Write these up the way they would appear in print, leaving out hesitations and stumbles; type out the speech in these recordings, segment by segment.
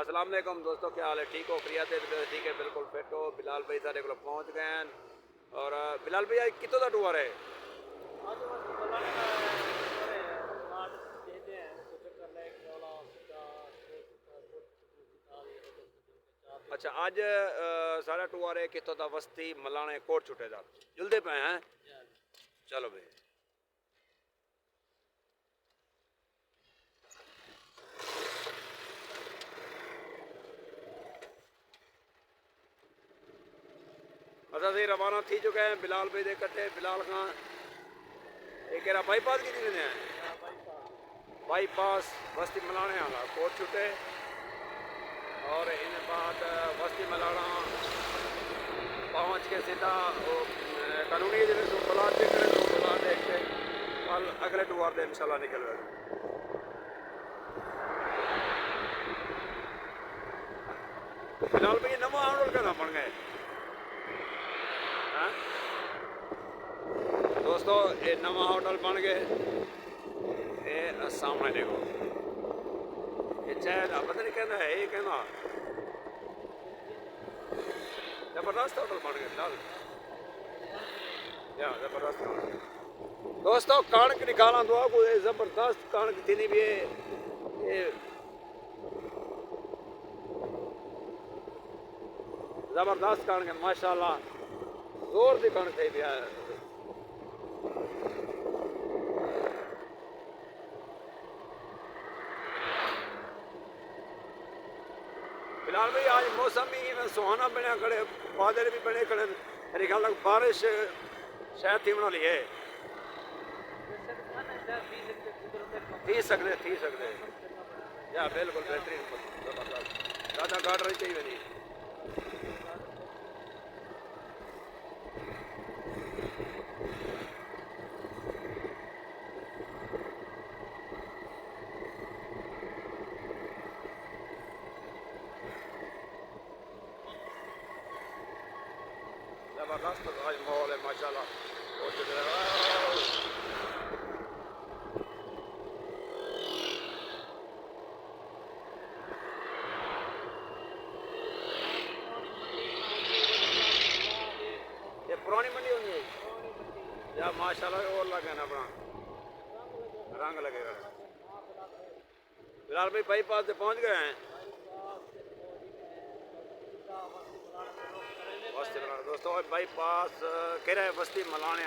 अस्सलाम वालेकुम दोस्तों, क्या हाल है? ठीक हो? खैरियत है? ठीक है, बिल्कुल फिट हो। बिलाल भाई सारे को पहुँच गए हैं। और बिलाल भाई आज कितों का टूर है? अच्छा, आज सारा टूर है कितों का वस्ती मलाने कोट छुटे था जुलते पे हैं। चलो भाई असा से रवाना थी चुके हैं बिलाल भाई दे कट्टे। बिलाल खां एक बाईपास की थी हैं बाईपास बस्ती मलाने वाला कोट छुटे और इन बाद बस्ती मलाना पहुँच के सीधा कानूनी जिले तो बुला देख के कल अगले टूर दे इंशाल्लाह निकल गए। बिलाल भाई नवा होटल का बन गए दोस्तों, ये नवा होटल बन गए। ये सामने देखो, ये चाहे पता नहीं कहना है, ये कहना जबरदस्त होटल बन गए फिलहाल। या जबरदस्त दोस्तों, कणक निकाला दो को जबरदस्त कणक थी भी ये जबरदस्त कणक है माशाल्लाह, जोर की कणक थी भी फिलहाल भाई आज मौसम भी सुहाना बनया खड़े, बादल भी बने खड़े। मेरे ख्याल तक बारिश शायद थी बना ली है, थी सकते या बिल्कुल बेहतरीन जबरदस्त ज़्यादा गाड़ रही चाहिए नहीं। जबरदस्त आज माहौल है माशाल्लाह। ये पुरानी मंडी होनी है या माशाल्लाह और लगे ना अपना रंग लगेगा। फिलहाल भाई बाईपास से पहुंच गए हैं दोस्तों। बाईपास कह रहे बस्ती मलाने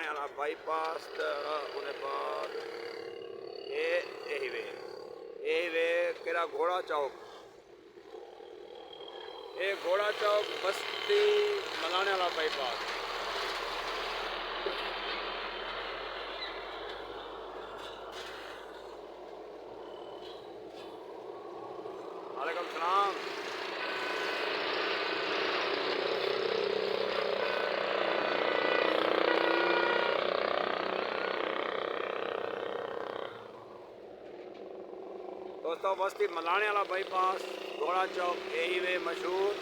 वाला बाईपास उन्हें बाद यही वे केरा घोड़ा चौक, ये घोड़ा चौक बस्ती मलाने वाला बाईपास। वालेकुम सलाम। दोस्तों, बस्ती मलाने वाला बाईपास घोड़ा चौक यही वे मशहूर